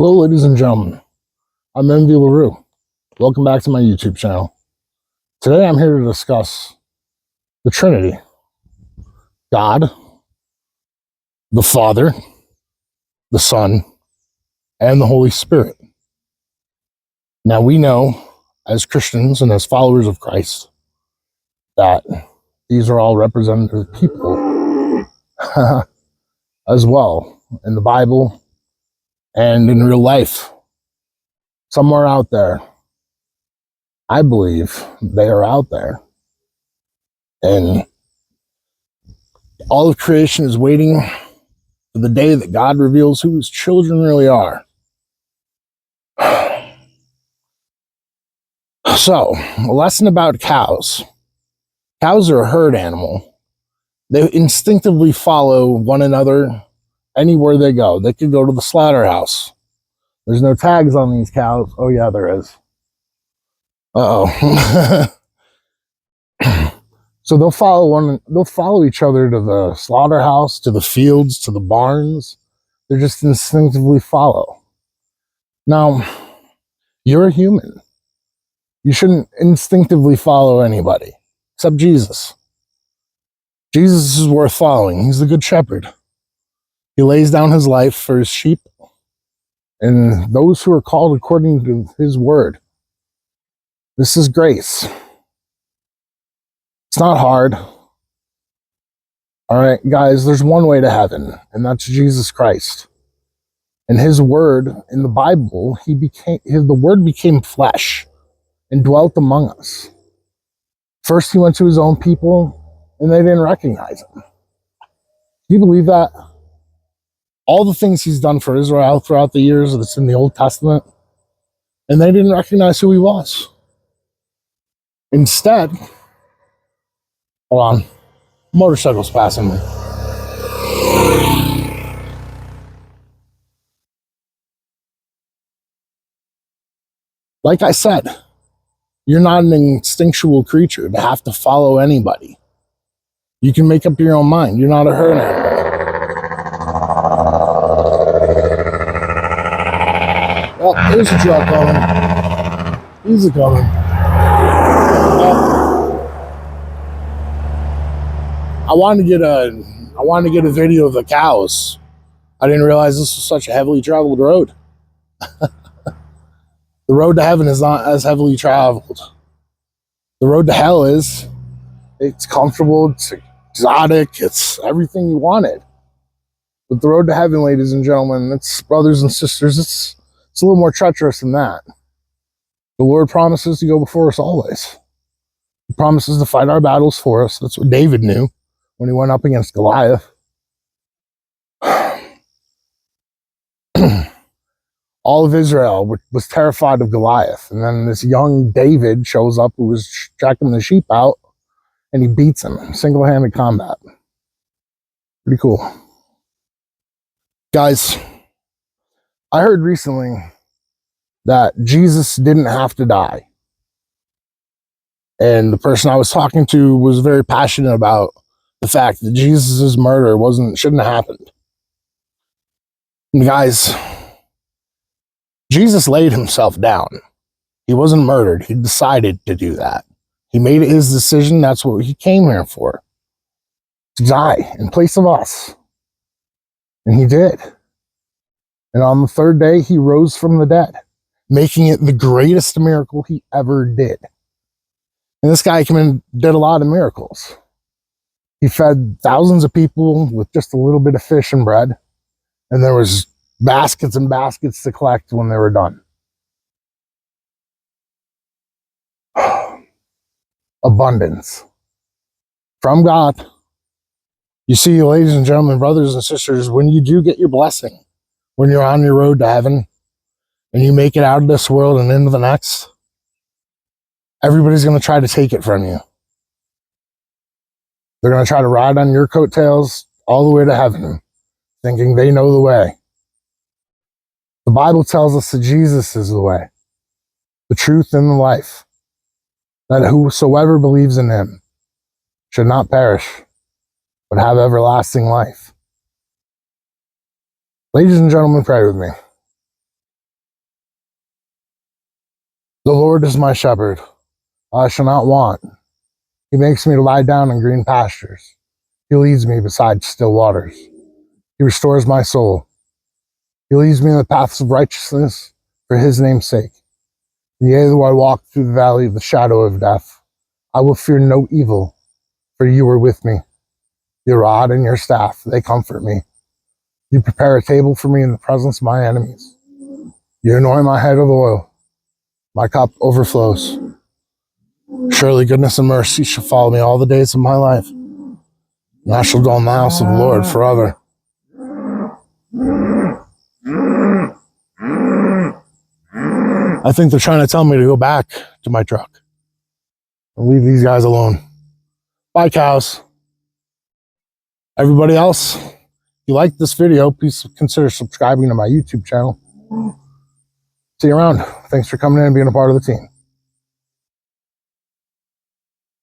Hello, ladies and gentlemen. I'm Envy LaRue. Welcome back to my YouTube channel. Today I'm here to discuss the Trinity. God, the Father, the Son, and the Holy Spirit. Now we know, as Christians and as followers of Christ, that these are all representative people as well in the Bible and in real life. Somewhere out there, I believe they are out there. And all of creation is waiting for the day that God reveals who his children really are. So, a lesson about cows. Cows are a herd animal. They instinctively follow one another anywhere they go. They could go to the slaughterhouse. There's no tags on these cows. Oh yeah, there is. Uh-oh. So they'll follow each other to the slaughterhouse, to the fields, to the barns. They just instinctively follow. Now, you're a human. You shouldn't instinctively follow anybody except Jesus. Jesus is worth following. He's the good shepherd. He lays down his life for his sheep and those who are called according to his word. This is grace. It's not hard. All right, guys, there's one way to heaven, and that's Jesus Christ. And his word in the Bible, the word became flesh and dwelt among us. First, he went to his own people, and they didn't recognize him. Do you believe that? All the things he's done for Israel throughout the years that's in the Old Testament, and they didn't recognize who he was. Instead, hold on, motorcycle's passing me. Like I said, you're not an instinctual creature to have to follow anybody. You can make up your own mind. You're not a herd animal. Oh, there's a truck coming. He's a coming. I wanted to get a video of the cows. I didn't realize this was such a heavily traveled road. The road to heaven is not as heavily traveled. The road to hell is. It's comfortable, it's exotic, it's everything you wanted. But the road to heaven, ladies and gentlemen, it's brothers and sisters, it's a little more treacherous than that. The Lord promises to go before us always. He promises to fight our battles for us. That's what David knew when he went up against Goliath. All of Israel was terrified of Goliath. And then this young David shows up who was checking the sheep out, and he beats him. Single-handed combat. Pretty cool. Guys, I heard recently that Jesus didn't have to die. And the person I was talking to was very passionate about the fact that Jesus' murder shouldn't have happened. And guys, Jesus laid himself down. He wasn't murdered. He decided to do that. He made it his decision. That's what he came here for. To die in place of us. And he did. And on the third day, he rose from the dead, making it the greatest miracle he ever did. And this guy came in and did a lot of miracles. He fed thousands of people with just a little bit of fish and bread. And there was baskets and baskets to collect when they were done. Abundance from God. You see, ladies and gentlemen, brothers and sisters, when you do get your blessing, when you're on your road to heaven and you make it out of this world and into the next, everybody's going to try to take it from you. They're going to try to ride on your coattails all the way to heaven, thinking they know the way. The Bible tells us that Jesus is the way, the truth, and the life, that whosoever believes in him should not perish, but have everlasting life. Ladies and gentlemen, pray with me. The Lord is my shepherd. I shall not want. He makes me to lie down in green pastures. He leads me beside still waters. He restores my soul. He leads me in the paths of righteousness for his name's sake. Yea, though I walk through the valley of the shadow of death, I will fear no evil, for you are with me. Your rod and your staff, they comfort me. You prepare a table for me in the presence of my enemies. You anoint my head with oil. My cup overflows. Surely goodness and mercy shall follow me all the days of my life, and I shall dwell in the house of the Lord forever. I think they're trying to tell me to go back to my truck and leave these guys alone. Bye, cows. Everybody else, if you like this video, please consider subscribing to my YouTube channel. See you around. Thanks for coming in and being a part of the team.